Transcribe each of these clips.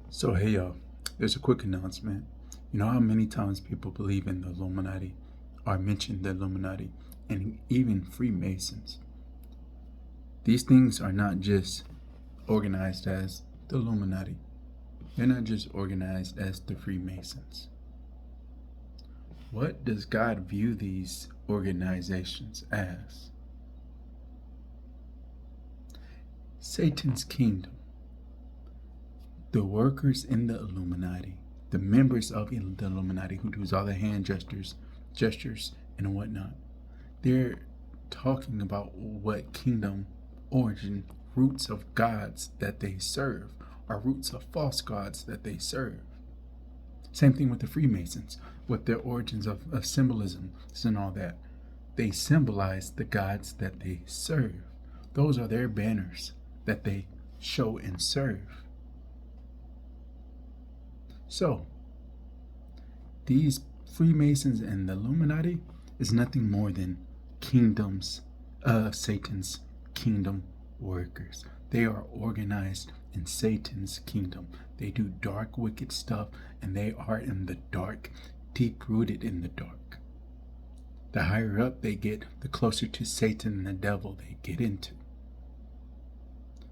So, hey y'all, there's a quick announcement. You know how many times people believe in the Illuminati or mention the Illuminati and even Freemasons? These things are not just organized as the Illuminati, they're not just organized as the Freemasons. What does God view these organizations as? Satan's kingdom. The workers in the Illuminati, the members of the Illuminati who does all the hand gestures and whatnot, they're talking about what kingdom origin roots of gods that they serve are roots of false gods that they serve. Same thing with the Freemasons, with their origins of symbolism and all that. They symbolize the gods that they serve. Those are their banners that they show and serve. So, these Freemasons and the Illuminati is nothing more than kingdoms of Satan's kingdom workers. They are organized in Satan's kingdom. They do dark, wicked stuff, and they are in the dark, deep rooted in the dark. The higher up they get, the closer to Satan and the devil they get into.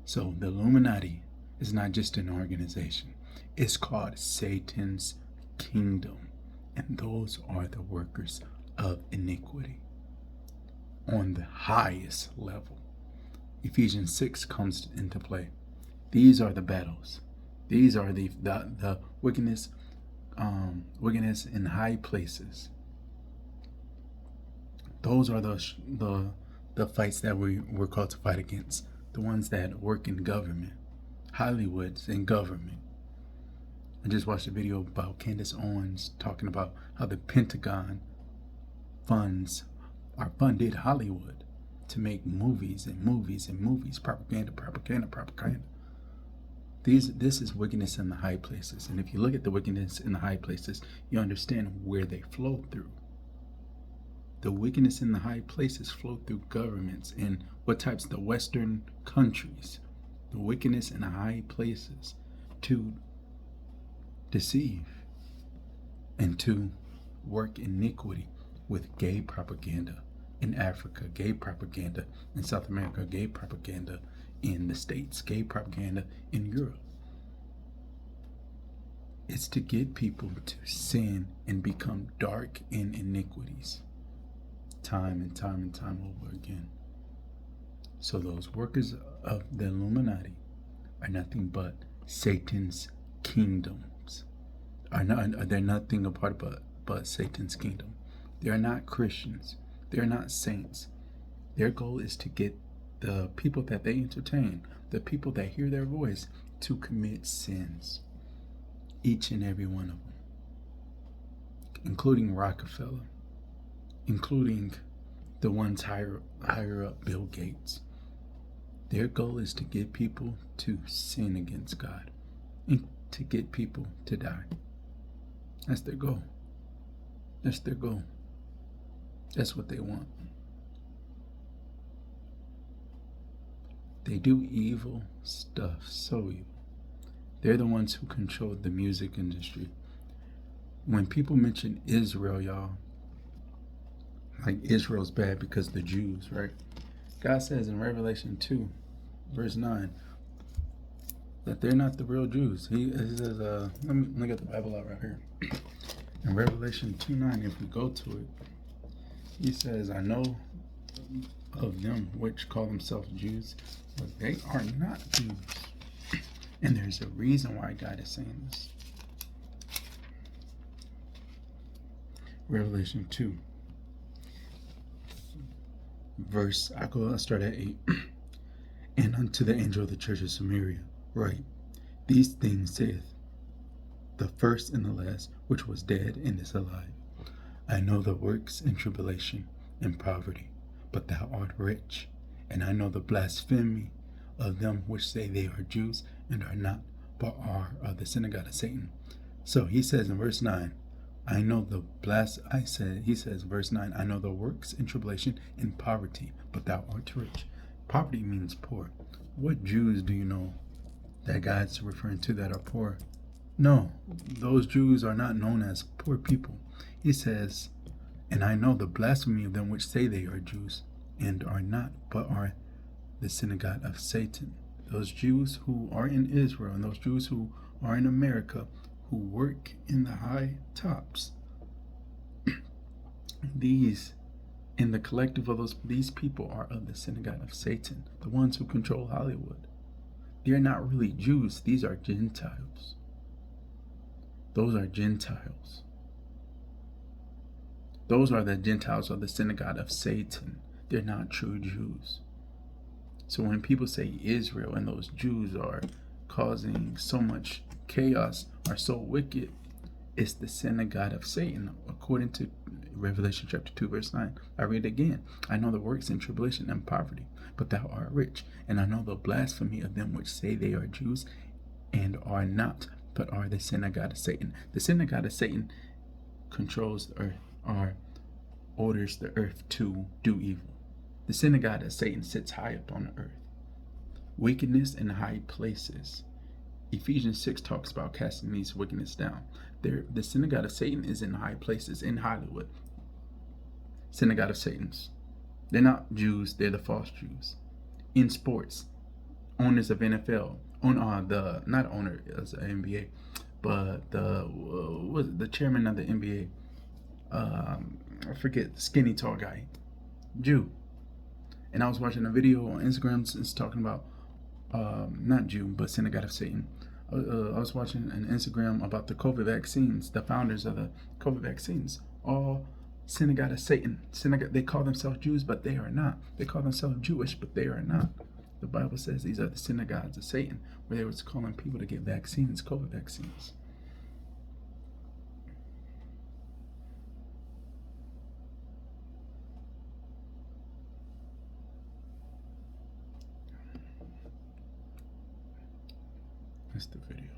So the Illuminati is not just an organization. It's called Satan's kingdom. And those are the workers of iniquity on the highest level. Ephesians 6 comes into play. These are the battles. These are the wickedness in high places. Those are the fights that we're called to fight against. The ones that work in government, Hollywood's in government. I just watched a video about Candace Owens talking about how the Pentagon funded Hollywood to make movies and movies and movies, propaganda. This is wickedness in the high places. And if you look at the wickedness in the high places, you understand where they flow through. The wickedness in the high places flow through governments and what types? The Western countries. The wickedness in the high places to deceive and to work iniquity with gay propaganda in Africa, gay propaganda in South America, gay propaganda in the States, gay propaganda in Europe. It's to get people to sin and become dark in iniquities time and time and time over again. So those workers of the Illuminati are nothing but Satan's kingdoms. They're nothing apart but Satan's kingdom. They are not Christians. They are not saints. Their goal is to get the people that they entertain, the people that hear their voice, to commit sins. Each and every one of them, including Rockefeller, including the ones higher up, Bill Gates. Their goal is to get people to sin against God and to get people to die. That's their goal. That's their goal. That's what they want. They do evil stuff, so evil. They're the ones who control the music industry. When people mention Israel, y'all, like Israel's bad because the Jews, right? God says in Revelation 2, verse 9, that they're not the real Jews. He says, let me get the Bible out right here. In Revelation 2:9, if we go to it, he says, I know of them which call themselves Jews, but they are not Jews. And there's a reason why God is saying this. Revelation 2, verse, I'll start at 8. And unto the angel of the church of Samaria, write, these things saith the first and the last, which was dead and is alive. I know the works and tribulation and poverty, but thou art rich. And I know the blasphemy of them which say they are Jews and are not, but are of the synagogue of Satan. So he says in verse 9, he says, verse 9, I know the works and tribulation and poverty, but thou art rich. Poverty means poor. What Jews do you know that God's referring to that are poor? No, those Jews are not known as poor people. He says, and I know the blasphemy of them which say they are Jews and are not, but are the synagogue of Satan. Those Jews who are in Israel and those Jews who are in America who work in the high tops, these in the collective of these people are of the synagogue of Satan, the ones who control Hollywood. They're not really Jews, these are Gentiles. Those are Gentiles. Those are the Gentiles of the synagogue of Satan. They're not true Jews. So when people say Israel and those Jews are causing so much chaos, are so wicked, it's the synagogue of Satan, according to Revelation chapter 2, verse 9. I read again. I know the works in tribulation and poverty, but thou art rich. And I know the blasphemy of them which say they are Jews and are not, but are the synagogue of Satan. The synagogue of Satan controls the earth, or orders the earth to do evil. The synagogue of Satan sits high up on the earth. Wickedness in high places. Ephesians 6 talks about casting these wickedness down. The synagogue of Satan is in high places in Hollywood. Synagogue of Satan's. They're not Jews, they're the false Jews. In sports, owners of NFL, not owner as an NBA, but the chairman of the NBA, I forget, the skinny tall guy, Jew. And I was watching a video on Instagram. It's talking about not Jew, but synagogue of Satan. I was watching an Instagram about the COVID vaccines. The founders of the COVID vaccines, all synagogue of Satan. Synagogue. They call themselves Jews, but they are not. They call themselves Jewish, but they are not. The Bible says these are the synagogues of Satan, where they were calling people to get vaccines, COVID vaccines. That's the video.